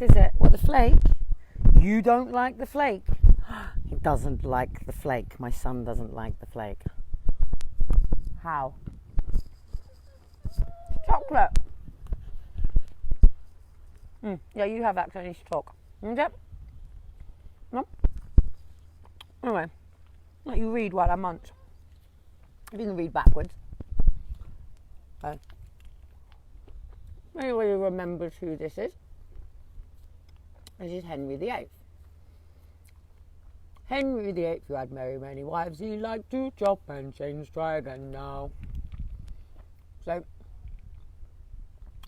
What is it? What, the flake? You don't like the flake? He doesn't like the flake. My son doesn't like the flake. How? Chocolate. Yeah, you have that, 'cause I need to talk. Yep. No? Anyway, let you read while I munch. If you can read backwards. Okay. Anybody remembers who this is? This is Henry VIII. Henry VIII, who had many wives, he liked to chop and change, try again now. So,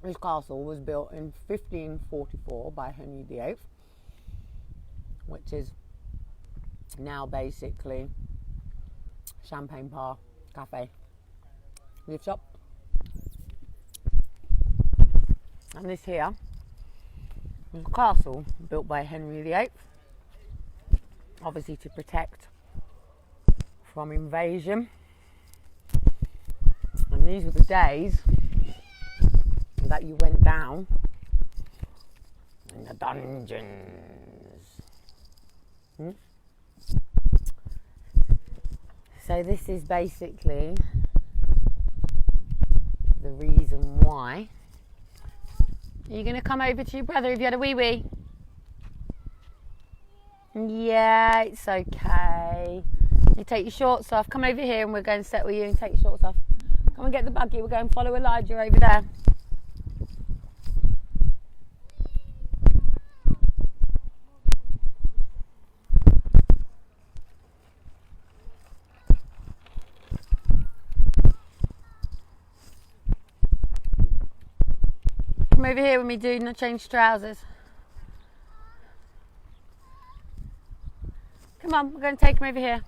this castle was built in 1544 by Henry VIII, which is now basically Champagne Bar Cafe, gift shop. And this here was a castle built by Henry VIII, obviously to protect from invasion. And these were the days that you went down in the dungeons. So this is basically the reason why. Are you going to come over to your brother if you had a wee-wee? Yeah, it's okay. You take your shorts off. Come over here and we're going to sit with you and take your shorts off. Come and get the buggy. We're going to follow Elijah over there. Come over here with me, dude, and I'll change trousers. Come on, we're going to take him over here.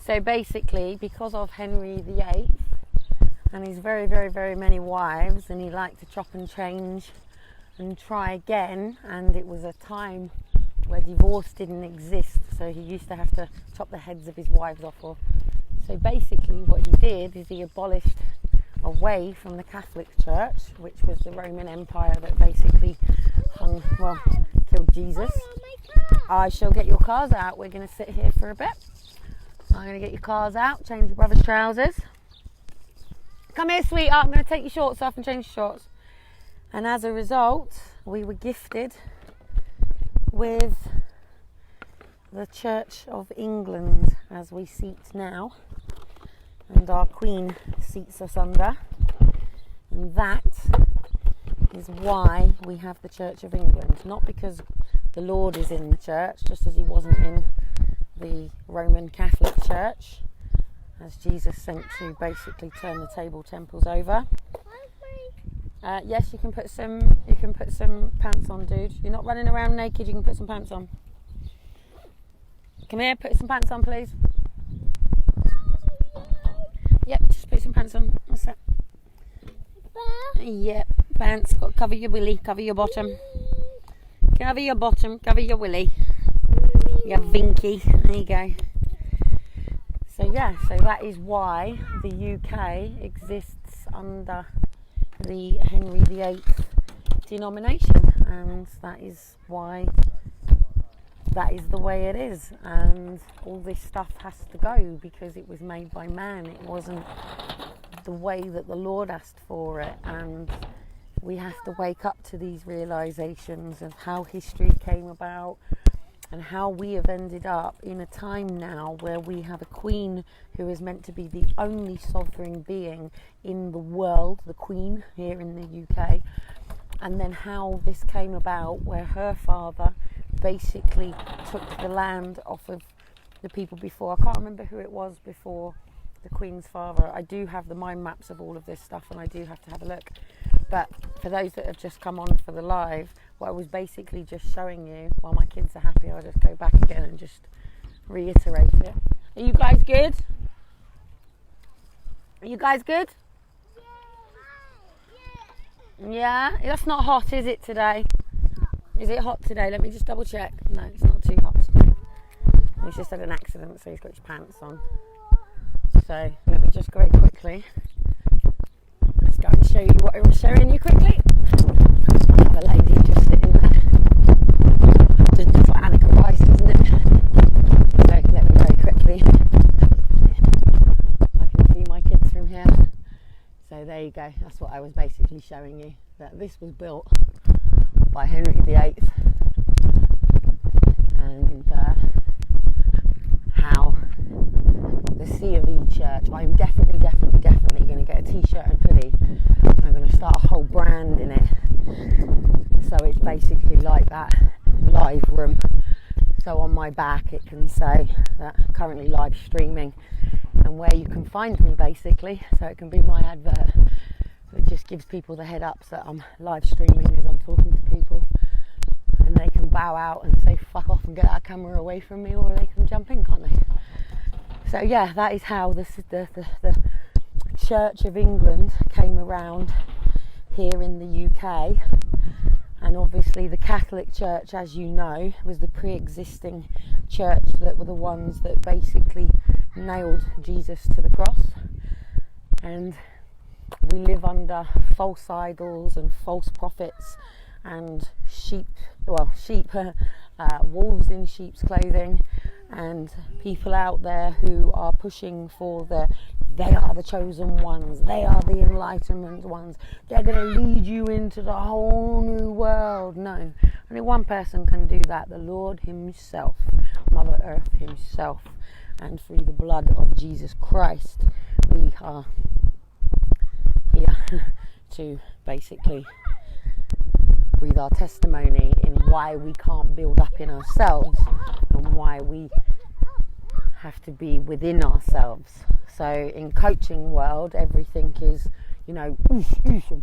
So basically, because of Henry VIII and his very many wives, and he liked to chop and change and try again, and it was a time where divorce didn't exist, so he used to have to chop the heads of his wives off. So basically what he did is he abolished away from the Catholic Church, which was the Roman Empire that basically killed Jesus. I shall get your cars out. We're going to sit here for a bit. I'm going to get your cars out, change your brother's trousers. Come here, sweetheart. I'm going to take your shorts off and change your shorts. And as a result, we were gifted with the Church of England as we seat now. And our Queen seats us under. And that is why we have the Church of England. Not because the Lord is in the church, just as he wasn't in the Roman Catholic Church, as Jesus sent to basically turn the temples over. Yes, you can put some pants on, dude. You're not running around naked, you can put some pants on. Come here, put some pants on, please. Yep, just put some pants on. What's that? Yep, pants. Got to cover your willy, cover your bottom. Cover your bottom, cover your willy. Your vinky. There you go. So yeah, so that is why the UK exists under the Henry VIII denomination, and that is why that is the way it is, and all this stuff has to go because it was made by man. It wasn't the way that the Lord asked for it, and we have to wake up to these realizations of how history came about and how we have ended up in a time now where we have a queen who is meant to be the only sovereign being in the world, the Queen here in the UK, and then how this came about where her father basically took the land off of the people before. I can't remember who it was before the Queen's father. I do have the mind maps of all of this stuff and I do have to have a look. But for those that have just come on for the live, what I was basically just showing you, while my kids are happy, I'll just go back again and just reiterate it. Are you guys good? Are you guys good? Yeah? That's not hot, is it, today? Is it hot today? Let me just double check. No, it's not too hot today. He's just had an accident, so he's got his pants on. So, let me just go very quickly. Let's go and show you what I was showing you quickly. Another lady just go. That's what I was basically showing you, that this was built by Henry VIII, and how the C of E Church, I'm definitely going to get a t-shirt and hoodie. I'm going to start a whole brand in it, so it's basically like that live room. So on my back it can say that I'm currently live streaming and where you can find me, basically, so it can be my advert. It just gives people the head ups that I'm live streaming as I'm talking to people, and they can bow out and say fuck off and get that camera away from me, or they can jump in, can't they? So yeah, that is how the Church of England came around here in the UK. And obviously the Catholic Church, as you know, was the pre-existing church that were the ones that basically nailed Jesus to the cross. And we live under false idols and false prophets and wolves in sheep's clothing, and people out there who are pushing for they are the chosen ones, they are the enlightenment ones, they're going to lead you into the whole new world. No, only one person can do that, the Lord himself, Mother Earth himself. And through the blood of Jesus Christ, we are here to basically breathe our testimony in why we can't build up in ourselves and why we have to be within ourselves. So in coaching world, everything is, and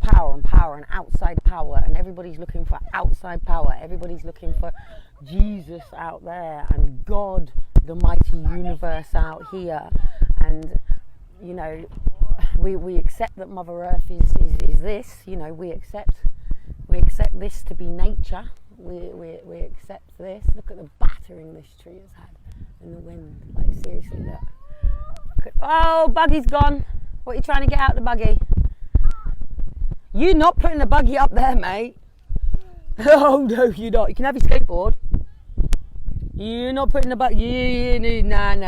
power and outside power, and everybody's looking for outside power. Everybody's looking for Jesus out there and God, the mighty universe out here. And we accept that Mother Earth is this. We accept this to be nature. We accept this. Look at the battering this tree has had in the wind. Like, seriously, look. Oh, buggy's gone. What are you trying to get out of the buggy? You're not putting the buggy up there, mate. Oh no, you're not. You can have your skateboard. You're not putting the buggy. Nah. The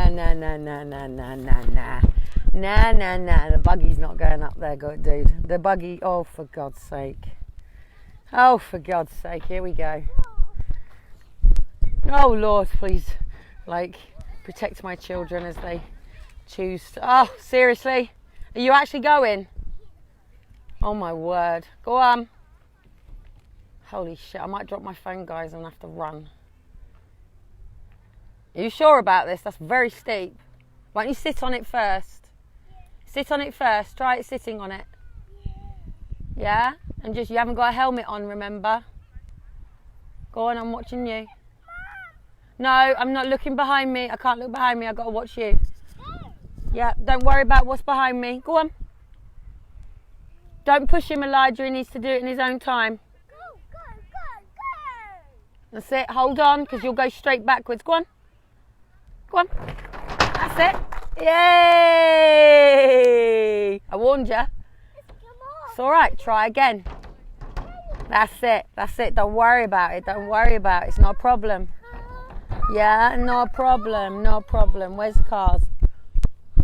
buggy's not going up there, good dude. The buggy. Oh, for God's sake. Oh, for God's sake. Here we go. Oh Lord, please, protect my children as they choose to... Oh, seriously? Are you actually going? Oh my word. Go on. Holy shit, I might drop my phone, guys, and have to run. Are you sure about this? That's very steep. Why don't you sit on it first? Sit on it first. Try it sitting on it. Yeah? And you haven't got a helmet on, remember? Go on, I'm watching you. No, I'm not looking behind me. I can't look behind me. I've got to watch you. Yeah, don't worry about what's behind me. Go on. Don't push him, Elijah. He needs to do it in his own time. Go. That's it. Hold on, because you'll go straight backwards. Go on. Go on. That's it. Yay! I warned you. It's all right. Try again. That's it. Don't worry about it. It's not a problem. Yeah, no problem. Where's the cars? We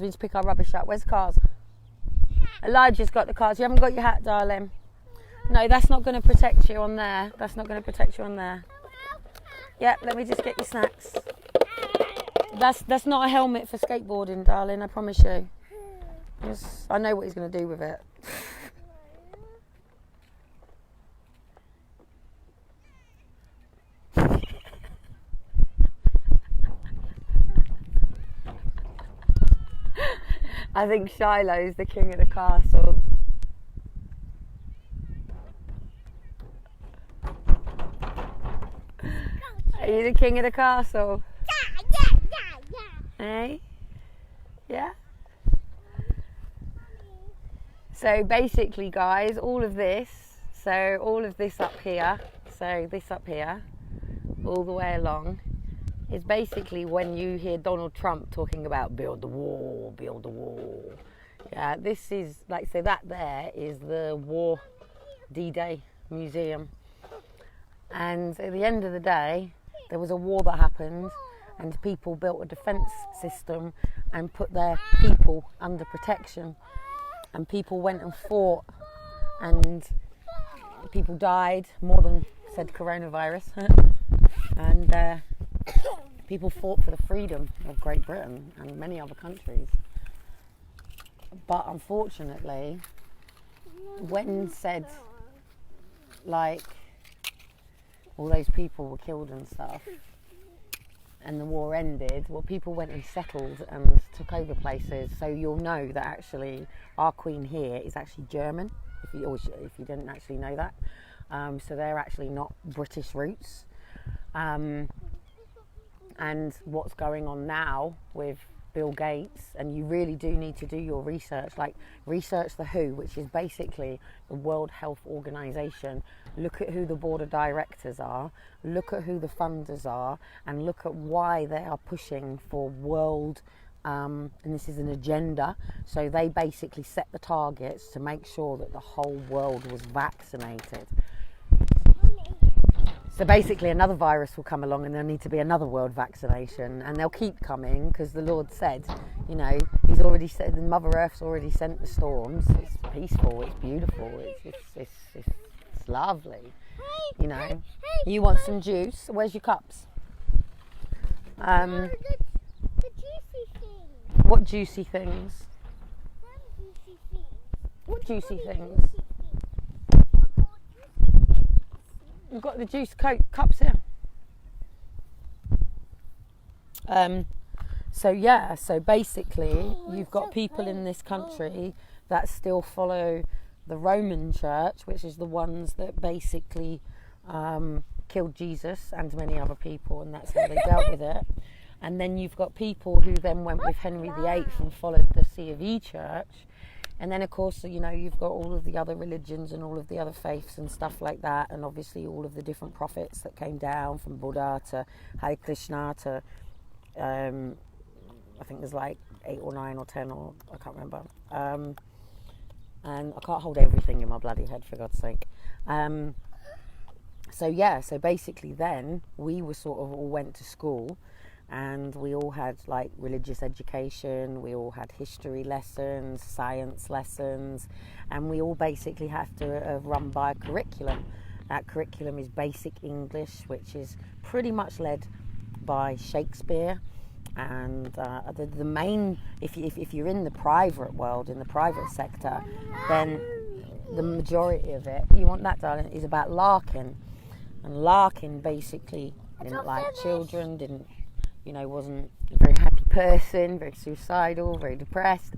need to pick our rubbish up. Where's the cars? Elijah's got the cars. You haven't got your hat, darling. No, that's not going to protect you on there. Yeah, let me just get your snacks. That's not a helmet for skateboarding, darling, I promise you. I know what he's going to do with it. I think Shiloh's the king of the castle. Are you the king of the castle? Yeah. Eh? Yeah? So basically, guys, all of this up here, all the way along, is basically when you hear Donald Trump talking about build the wall. Yeah, this is, that there is the War D-Day Museum. And at the end of the day, there was a war that happened and people built a defence system and put their people under protection. and people went and fought, and people died, more than said coronavirus, and people fought for the freedom of Great Britain and many other countries. But unfortunately, when said, like, all those people were killed and stuff, and the war ended, well, people went and settled and took over places. So you'll know that actually our Queen here is actually German, if you didn't actually know that. So they're actually not British roots. And what's going on now with Bill Gates, and you really do need to do your research, like research the WHO, which is basically the World Health Organization. Look at who the board of directors are, look at who the funders are, and look at why they are pushing for world, and this is an agenda, so they basically set the targets to make sure that the whole world was vaccinated. So basically another virus will come along and there'll need to be another world vaccination, and they'll keep coming because the Lord said, you know, he's already said, the Mother Earth's already sent the storms. It's peaceful, it's beautiful, it's lovely, you know. You want some juice? Where's your cups? The juicy things. What juicy things? Juicy things. What juicy things? We've got the juice cups here. So basically you've got people in this country that still follow the Roman Church, which is the ones that basically killed Jesus and many other people, and that's how they dealt with it. And then you've got people who then went with Henry VIII and followed the C of E Church. And then, of course, you know, you've got all of the other religions and all of the other faiths and stuff like that, and obviously all of the different prophets that came down, from Buddha to Hare Krishna to, I think there's like 8 or 9 or 10, or I can't remember. And I can't hold everything in my bloody head, for God's sake. So basically then we were sort of all went to school, and we all had like religious education, we all had history lessons, science lessons, and we all basically have to run by a curriculum. That curriculum is basic English, which is pretty much led by Shakespeare, and the main, if you're in the private world, in the private sector, then the majority of it, you want that, darling, is about Larkin. And Larkin basically didn't like children, wasn't a very happy person, very suicidal, very depressed,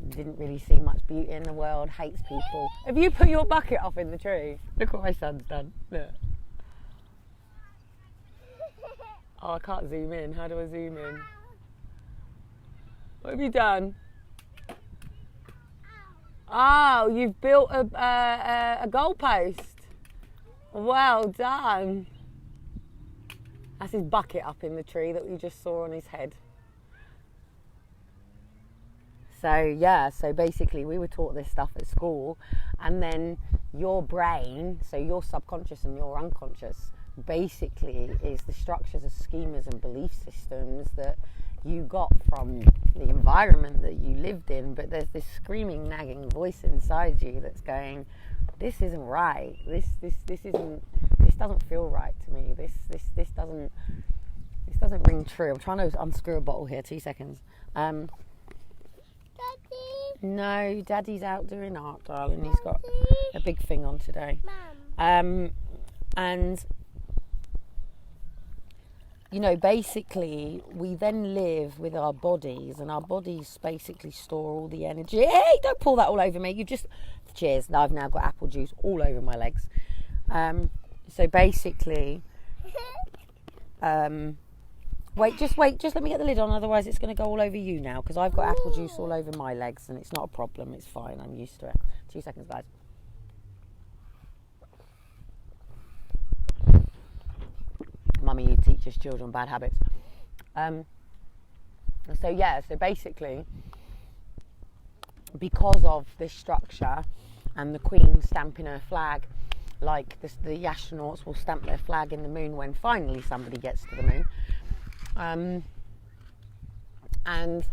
didn't really see much beauty in the world, hates people. Have you put your bucket up in the tree? Look what my son's done. Look. Oh, I can't zoom in. How do I zoom in? What have you done? Oh, you've built a goalpost. Well done. That's his bucket up in the tree that we just saw on his head. So basically we were taught this stuff at school, and then your brain, so your subconscious and your unconscious, basically is the structures of schemas and belief systems that you got from the environment that you lived in, but there's this screaming, nagging voice inside you that's going, this isn't right, this doesn't feel right to me, this doesn't ring true. I'm trying to unscrew a bottle here, 2 seconds. Daddy? No, Daddy's out doing art, darling. He's got a big thing on today. Mum. And you know, basically we then live with our bodies, and our bodies basically store all the energy. Hey, don't pour that all over me. You just, cheers. Now I've now got apple juice all over my legs. So basically, wait, just let me get the lid on, otherwise it's going to go all over you now, because I've got apple juice all over my legs, and it's not a problem, it's fine, I'm used to it. 2 seconds, guys. Mummy, you teaches children bad habits. So basically, because of this structure and the Queen stamping her flag, like the astronauts will stamp their flag in the moon when finally somebody gets to the moon. And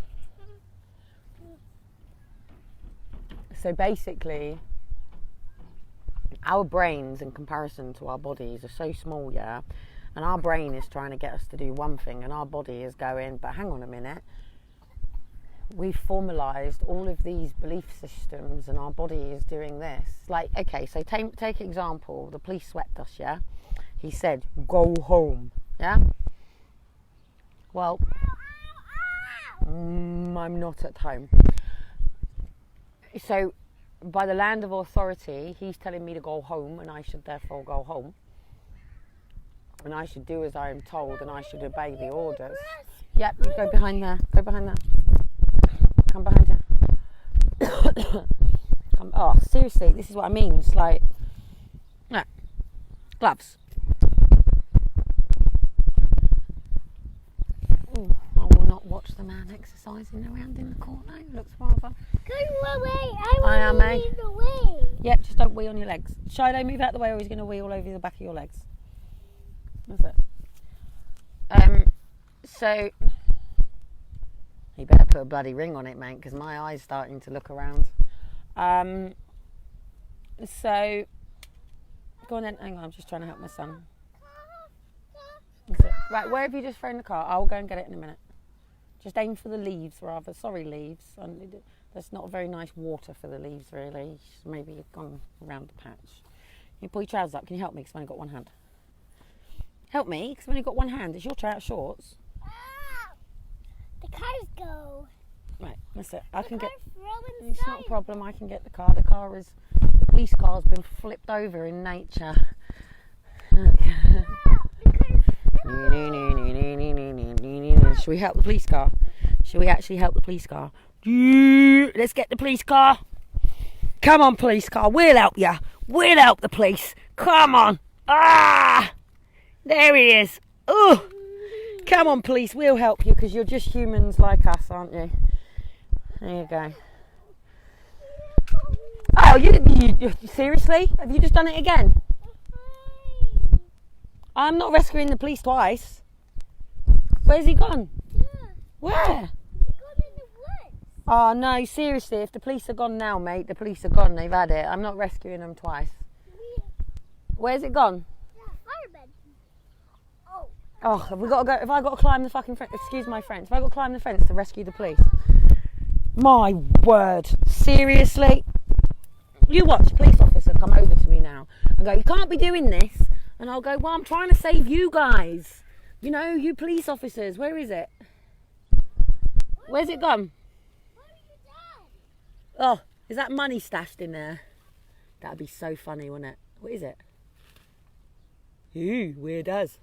So basically, our brains in comparison to our bodies are so small, yeah? And our brain is trying to get us to do one thing, and our body is going, but hang on a minute. We've formalised all of these belief systems, and our body is doing this. Like, okay, so take example, the police swept us, yeah? He said, go home, yeah? Well, I'm not at home. So, by the land of authority, he's telling me to go home, and I should therefore go home. And I should do as I am told, and I should obey the orders. Yep, you go behind there. Go behind there. Come behind her. Come. Oh, seriously, this is what I mean. It's like, no, gloves. Ooh, I will not watch the man exercising around in the corner. It looks rather. Go away. I am lead the way. Yep, just don't wee on your legs. Shiloh, move out the way, or he's going to wee all over the back of your legs. That's it. So you better put a bloody ring on it, mate, because my eye's starting to look around. So go on then. Hang on, I'm just trying to help my son. That's it. Right, where have you just thrown the car? I'll go and get it in a minute. Just aim for the leaves, rather. Sorry, leaves. That's not very nice water for the leaves, really. Maybe you've gone around the patch. You pull your trousers up. Can you help me? Because I've only got one hand. Help me, because I've only got one hand. It's your shorts. The cars go. Right, that's it. I can get. It's It's not a problem. I can get the car. The police car's been flipped over in nature. Should we help the police car? Should we actually help the police car? Let's get the police car. Come on, police car. We'll help you. We'll help the police. Come on. Ah! There he is. Oh! Come on, police. We'll help you because you're just humans like us, aren't you? There you go. Oh, you seriously? Have you just done it again? I'm not rescuing the police twice. Where's he gone? Yeah. Where? He's gone in the woods. Oh, no, seriously. If the police are gone now, mate, the police are gone. They've had it. I'm not rescuing them twice. Where's it gone? Fireman. Oh, have we got to go? Have I got to climb the fucking fence? Excuse my French. Have I got to climb the fence to rescue the police? My word. Seriously? You watch, police officer come over to me now and go, you can't be doing this. And I'll go, well, I'm trying to save you guys. You know, you police officers. Where is it? Where's it gone? Oh, is that money stashed in there? That'd be so funny, wouldn't it? What is it? Ooh, weird as.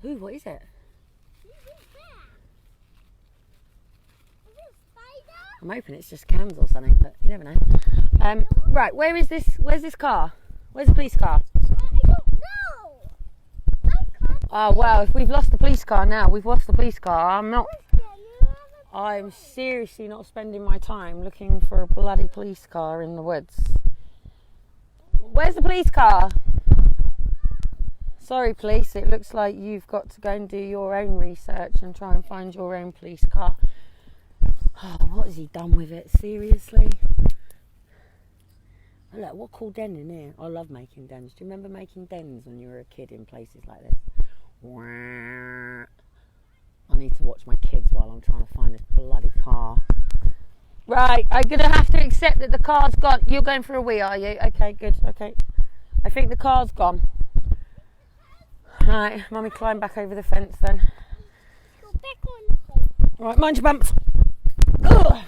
Ooh, what is it? I'm hoping it's just cans or something, but you never know. Right, where's this car? Where's the police car? I don't know. Oh, well, if we've lost the police car now, we've lost the police car. I'm seriously not spending my time looking for a bloody police car in the woods. Where's the police car? Sorry, police, it looks like you've got to go and do your own research and try and find your own police car. Oh, what has he done with it? Seriously? Oh, look, what cool den in here. I love making dens. Do you remember making dens when you were a kid in places like this? I need to watch my kids while I'm trying to find this bloody car. Right, I'm going to have to accept that the car's gone. You're going for a wee, are you? Okay, good, okay. I think the car's gone. Right, Mummy, climb back over the fence then. Go back on the fence. Right, mind your bumps. Ugh.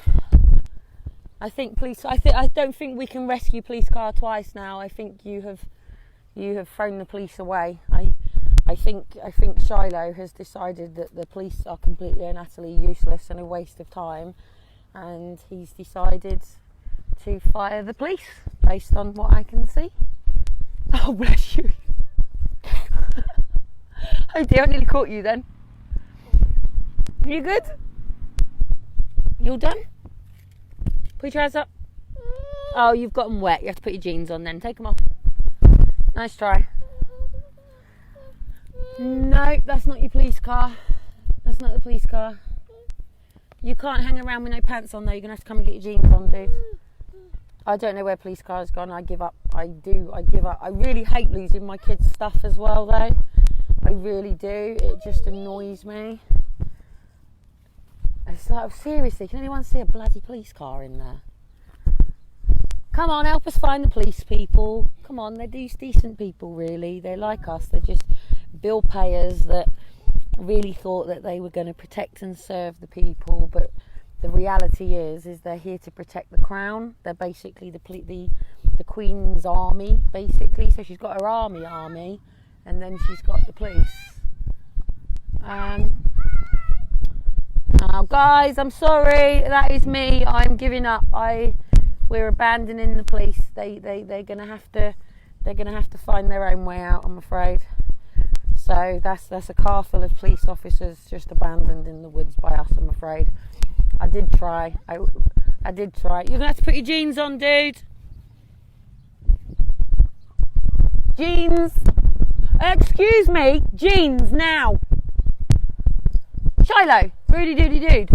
I don't think we can rescue police car twice now. I think you have thrown the police away. I think Shiloh has decided that the police are completely and utterly useless and a waste of time, and he's decided to fire the police based on what I can see. Oh, bless you. Oh dear, I nearly caught you then. You good? You all done? Put your trousers up. Oh, you've got them wet. You have to put your jeans on then. Take them off. Nice try. No, that's not your police car. That's not the police car. You can't hang around with no pants on though. You're going to have to come and get your jeans on, dude. I don't know where police car's gone. I give up. I give up. I really hate losing my kids' stuff as well though. I really do. It just annoys me. It's like, seriously, can anyone see a bloody police car in there? Come on, help us find the police people. Come on, they're these decent people really. They're like us. They're just bill payers that really thought that they were going to protect and serve the people, but the reality is they're here to protect the crown. They're basically the Queen's army, basically. So she's got her army, and then she's got the police. Oh, guys, I'm sorry. That is me. I'm giving up. We're abandoning the police. They're gonna have to find their own way out, I'm afraid. So that's a car full of police officers just abandoned in the woods by us, I'm afraid. I did try. I did try. You're gonna have to put your jeans on, dude. Jeans. Excuse me. Jeans now. Shiloh. Rudy doody dude.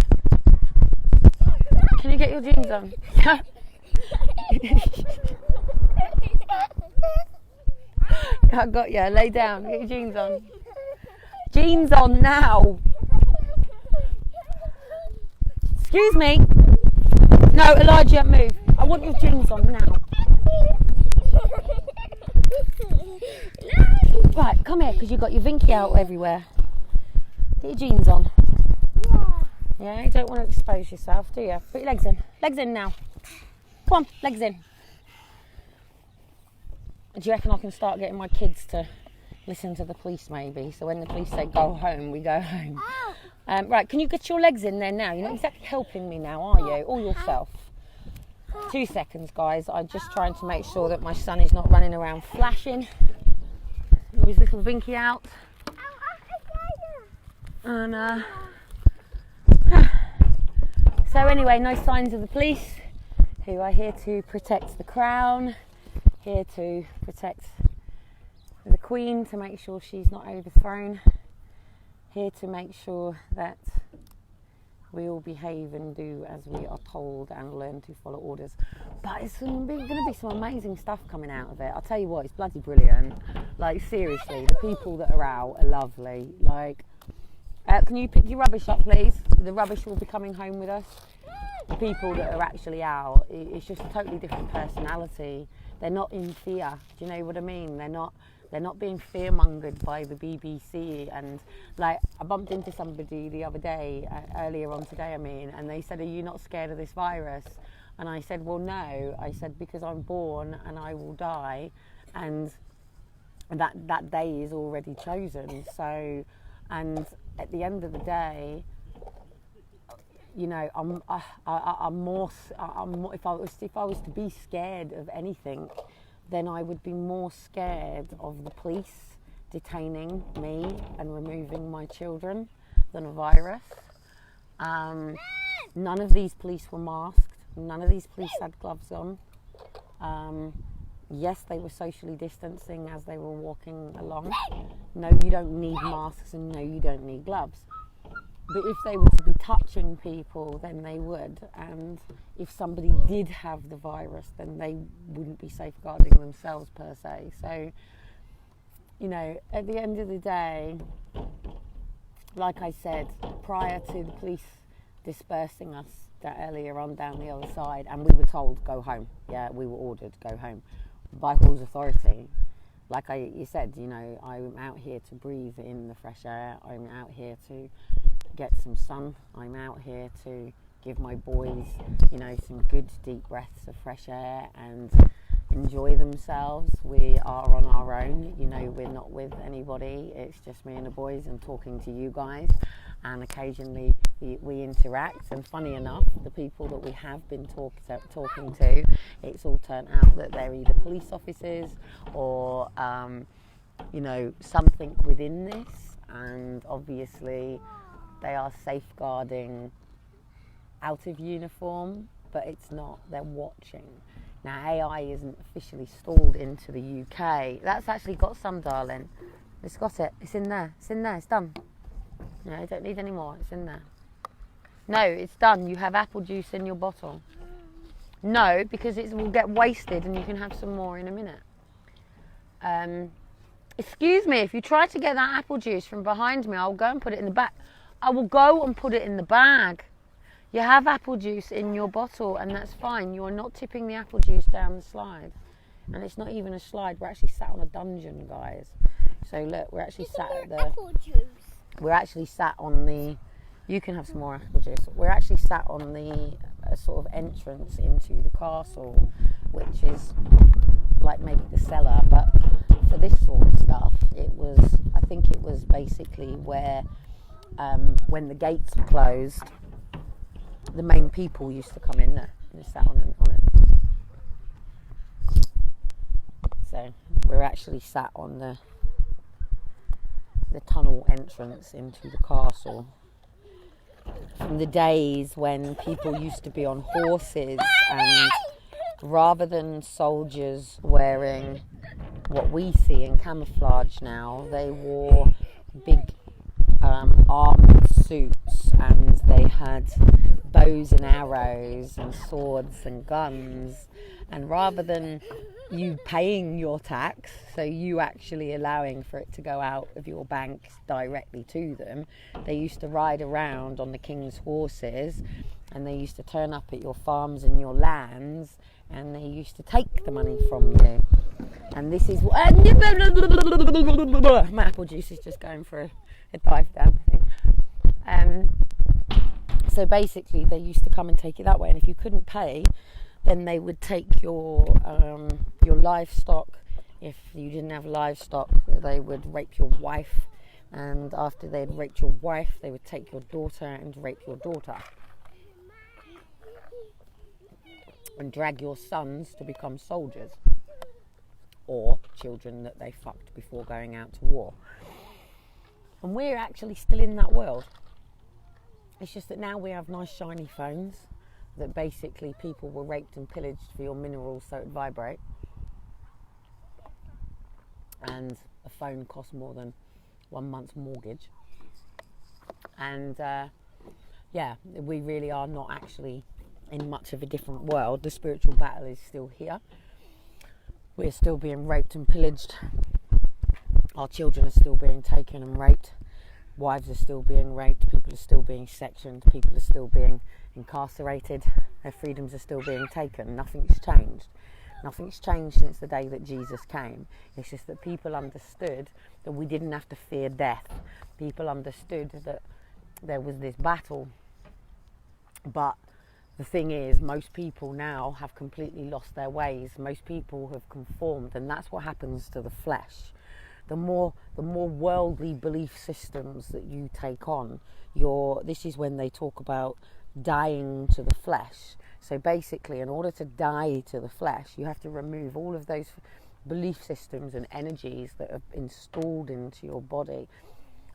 Can you get your jeans on? I got you. Lay down. Get your jeans on. Jeans on now. Excuse me. No, Elijah, move. I want your jeans on now. Right, come here, because you've got your vinky out everywhere. Get your jeans on. Yeah, you don't want to expose yourself, do you? Put your legs in. Legs in now. Come on, legs in. Do you reckon I can start getting my kids to listen to the police maybe? So when the police say go home, we go home. Right, can you get your legs in there now? You're not exactly helping me now, are you? All yourself. 2 seconds, guys. I'm just trying to make sure that my son is not running around flashing. With his little vinky out. And so anyway, no signs of the police, who are here to protect the crown, here to protect the Queen, to make sure she's not overthrown, here to make sure that we all behave and do as we are told and learn to follow orders. But it's going to be some amazing stuff coming out of it. I'll tell you what, it's bloody brilliant. Like, seriously, the people that are out are lovely. Like, can you pick your rubbish up, please? The rubbish will be coming home with us. The people that are actually out, it's just a totally different personality. They're not in fear. Do you know what I mean? They're not being fear-mongered by the BBC. And like, I bumped into somebody the other day, earlier on today, and they said, "Are you not scared of this virus?" And I said, "Well, no." I said, "Because I'm born and I will die, and that day is already chosen." So, and at the end of the day, you know, I'm more. If I was to be scared of anything, then I would be more scared of the police detaining me and removing my children than a virus. None of these police were masked. None of these police had gloves on. Yes, they were socially distancing as they were walking along. No, you don't need masks, and no, you don't need gloves. But if they were to be touching people, then they would. And if somebody did have the virus, then they wouldn't be safeguarding themselves per se. So, you know, at the end of the day, like I said, prior to the police dispersing us earlier on down the other side, and we were told, go home. Yeah, we were ordered, go home by Hall's authority. Like you said, you know, I'm out here to breathe in the fresh air. I'm out here to get some sun. I'm out here to give my boys, you know, some good deep breaths of fresh air and enjoy themselves. We are on our own, you know, we're not with anybody. It's just me and the boys and talking to you guys, and occasionally we interact. And funny enough, the people that we have been talking to, it's all turned out that they're either police officers or you know, something within this, and obviously they are safeguarding out of uniform, but it's not, they're watching. Now, AI isn't officially stalled into the UK. That's actually got some, darling. It's got it. It's in there. It's in there. It's done. No, I don't need any more. It's in there. No, it's done. You have apple juice in your bottle. No, because it will get wasted and you can have some more in a minute. Excuse me, if you try to get that apple juice from behind me, I'll go and put it in the bag. I will go and put it in the bag. You have apple juice in your bottle and that's fine. You are not tipping the apple juice down the slide. And it's not even a slide. We're actually sat on a dungeon, guys. So look, we're actually sat at the... apple juice. We're actually sat on the... You can have some more apple juice. We're actually sat on the sort of entrance into the castle, which is like maybe the cellar, but for this sort of stuff, I think it was basically where when the gates were closed, the main people used to come in there and sat on it. So we're actually sat on the tunnel entrance into the castle. From the days when people used to be on horses, and rather than soldiers wearing what we see in camouflage now, they wore big armoured suits, and they had bows and arrows and swords and guns, and rather than you paying your tax, so you actually allowing for it to go out of your bank directly to them, they used to ride around on the king's horses, and they used to turn up at your farms and your lands, and they used to take the money from you. And this is what... my apple juice is just going for a dive down, I think. So basically they used to come and take it that way, and if you couldn't pay, then they would take your livestock. If you didn't have livestock, they would rape your wife, and after they'd raped your wife, they would take your daughter and rape your daughter and drag your sons to become soldiers or children that they fucked before going out to war. And we're actually still in that world. It's just that now we have nice shiny phones that basically people were raped and pillaged for your minerals so it would vibrate. And a phone costs more than 1 month's mortgage. And we really are not actually in much of a different world. The spiritual battle is still here. We're still being raped and pillaged. Our children are still being taken and raped. Wives are still being raped. People are still being sectioned. People are still being incarcerated. Their freedoms are still being taken. Nothing's changed. Nothing's changed since the day that Jesus came. It's just that people understood that we didn't have to fear death. People understood that there was this battle. But the thing is, most people now have completely lost their ways. Most people have conformed, and that's what happens to the flesh. The more worldly belief systems that you take on, this is when they talk about dying to the flesh. So basically, in order to die to the flesh, you have to remove all of those belief systems and energies that have installed into your body.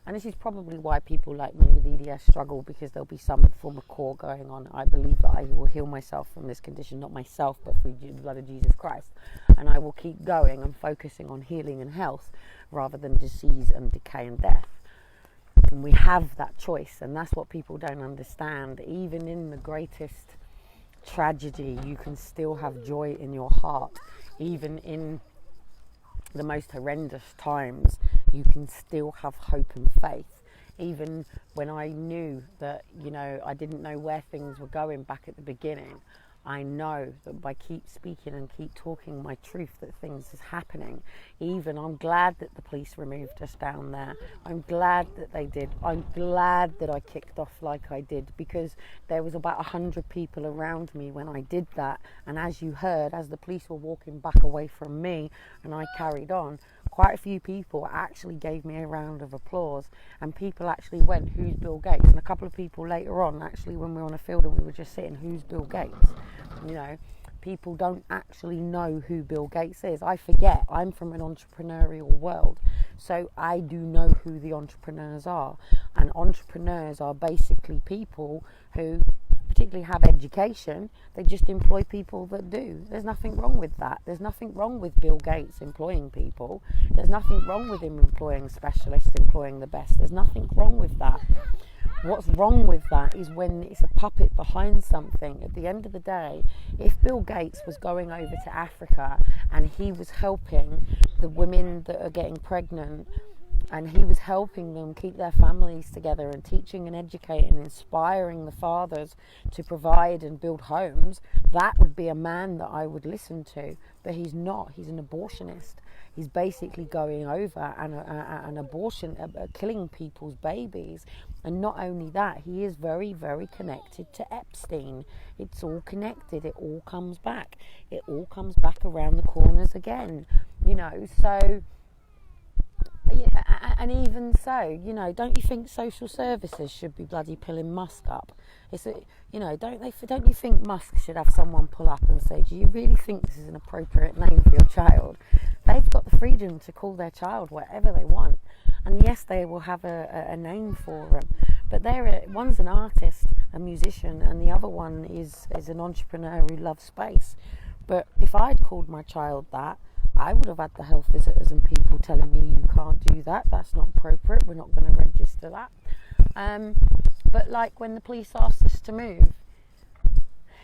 And this is probably why people like me with EDS struggle, because there'll be some form of core going on. I believe that I will heal myself from this condition, not myself, but through the blood of Jesus Christ. And I will keep going and focusing on healing and health rather than disease and decay and death. And we have that choice, and that's what people don't understand. Even in the greatest tragedy, you can still have joy in your heart. Even in the most horrendous times, you can still have hope and faith. Even when I knew that, I didn't know where things were going back at the beginning, I know that by keep speaking and keep talking my truth, that things is happening. Even I'm glad that the police removed us down there. I'm glad that they did. I'm glad that I kicked off like I did, because there was about 100 people around me when I did that. And as you heard, as the police were walking back away from me and I carried on, quite a few people actually gave me a round of applause, and people actually went, "Who's Bill Gates?" And a couple of people later on, actually, when we were on a field and we were just sitting, "Who's Bill Gates?" People don't actually know who Bill Gates is. I forget. I'm from an entrepreneurial world, so I do know who the entrepreneurs are. And entrepreneurs are basically people who particularly have education. They just employ people that do. There's nothing wrong with that. There's nothing wrong with Bill Gates employing people. There's nothing wrong with him employing specialists, employing the best. There's nothing wrong with that. What's wrong with that is when it's a puppet behind something. At the end of the day, if Bill Gates was going over to Africa and he was helping the women that are getting pregnant, and he was helping them keep their families together and teaching and educating and inspiring the fathers to provide and build homes, that would be a man that I would listen to. But he's not. He's an abortionist. He's basically going over and killing people's babies. And not only that, he is very, very connected to Epstein. It's all connected. It all comes back. It all comes back around the corners again. So... Yeah, and even so, don't you think social services should be bloody pulling Musk up? Don't you think Musk should have someone pull up and say, do you really think this is an appropriate name for your child? They've got the freedom to call their child whatever they want, and yes, they will have a name for them. But one's an artist, a musician, and the other one is an entrepreneur who loves space. But if I'd called my child that, I would have had the health visitors and people telling me you can't do that, that's not appropriate, we're not going to register that. But like when the police asked us to move,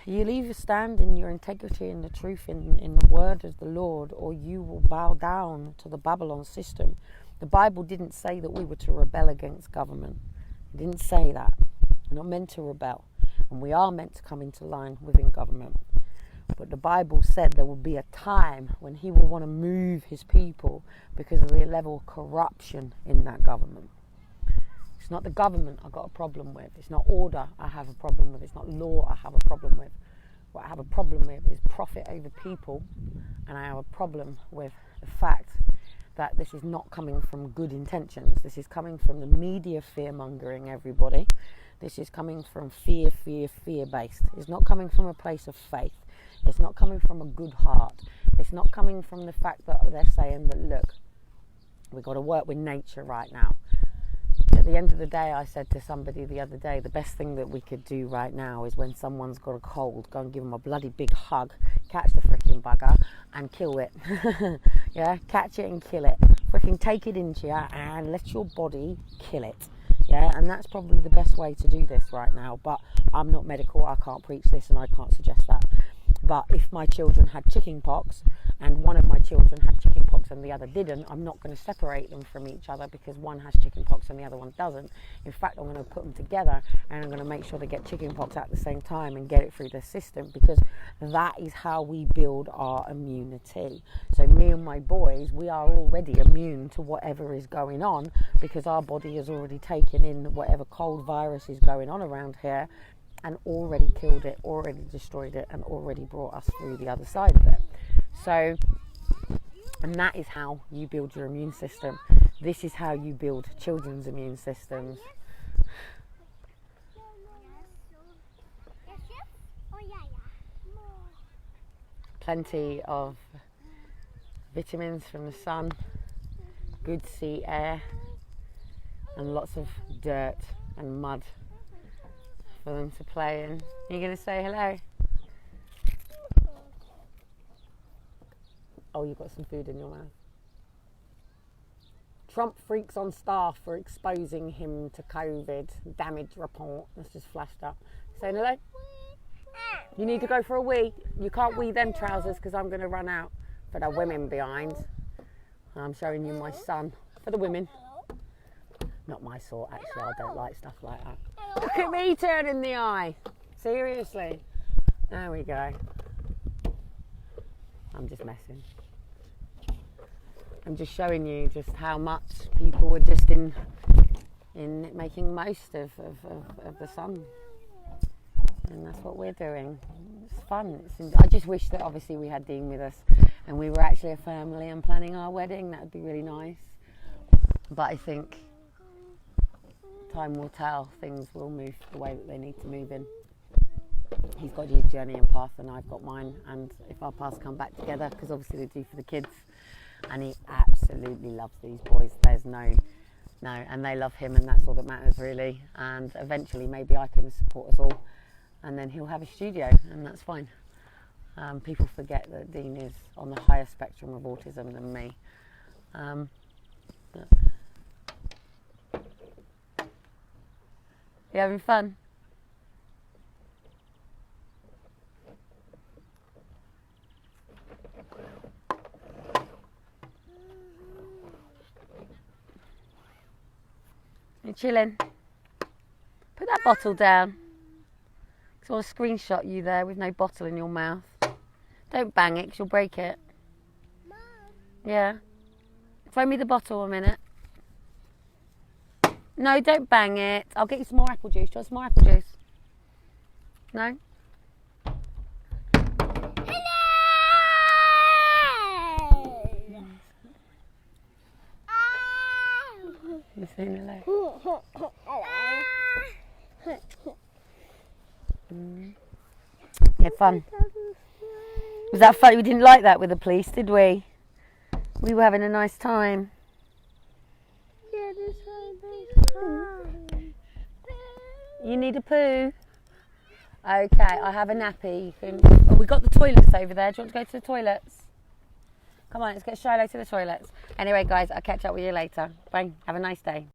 you'll either stand in your integrity and the truth in the word of the Lord, or you will bow down to the Babylon system. The Bible didn't say that we were to rebel against government. It didn't say that. We're not meant to rebel, and we are meant to come into line within government. But the Bible said there will be a time when he will want to move his people because of the level of corruption in that government. It's not the government I've got a problem with. It's not order I have a problem with. It's not law I have a problem with. What I have a problem with is profit over people, and I have a problem with the fact that this is not coming from good intentions. This is coming from the media fear-mongering everybody. This is coming from fear-based. It's not coming from a place of faith. It's not coming from a good heart. It's not coming from the fact that they're saying that, look, we've got to work with nature right now. At the end of the day, I said to somebody the other day, the best thing that we could do right now is when someone's got a cold, go and give them a bloody big hug, catch the freaking bugger and kill it. Yeah, catch it and kill it. Freaking take it into you and let your body kill it. Yeah, and that's probably the best way to do this right now. But I'm not medical, I can't preach this and I can't suggest that. But if my children had chicken pox and one of my children had chicken pox and the other didn't, I'm not going to separate them from each other because one has chicken pox and the other one doesn't. In fact, I'm going to put them together and I'm going to make sure they get chicken pox at the same time and get it through their system, because that is how we build our immunity. So me and my boys, we are already immune to whatever is going on because our body has already taken in whatever cold virus is going on around here and already killed it, already destroyed it, and already brought us through the other side of it. So, and that is how you build your immune system. This is how you build children's immune systems. Plenty of vitamins from the sun, good sea air, and lots of dirt and mud for them to play in. You're going to say hello? Oh, you've got some food in your mouth. Trump freaks on staff for exposing him to COVID. Damage report. That's just flashed up. Saying hello? You need to go for a wee. You can't wee them trousers because I'm going to run out for the women behind. I'm showing you my son for the women. Not my sort, actually. I don't like stuff like that. Look at me turning the eye. Seriously. There we go. I'm just messing. I'm just showing you just how much people were just in making most of the sun. And that's what we're doing. It's fun. I just wish that obviously we had Dean with us and we were actually a family and planning our wedding. That would be really nice. But I think time will tell. Things will move the way that they need to move in. He's got his journey and path and I've got mine, and if our paths come back together, because obviously they do for the kids, and he absolutely loves these boys. There's no, and they love him, and that's all that matters really. And eventually maybe I can support us all, and then he'll have a studio, and that's fine. People forget that Dean is on the higher spectrum of autism than me. You having fun? You chilling? Put that bottle down. So I'll screenshot you there with no bottle in your mouth. Don't bang it because you'll break it. Mom. Yeah. Throw me the bottle a minute. No, don't bang it. I'll get you some more apple juice. Do you want some more apple juice? No? You're saying hello. You had fun. Was that fun? We didn't like that with the police, did we? We were having a nice time. Yeah, this one. You need a poo? Okay, I have a nappy. You can. Oh, we got the toilets over there. Do you want to go to the toilets? Come on, let's get Shiloh to the toilets. Anyway, guys, I'll catch up with you later. Bye. Have a nice day.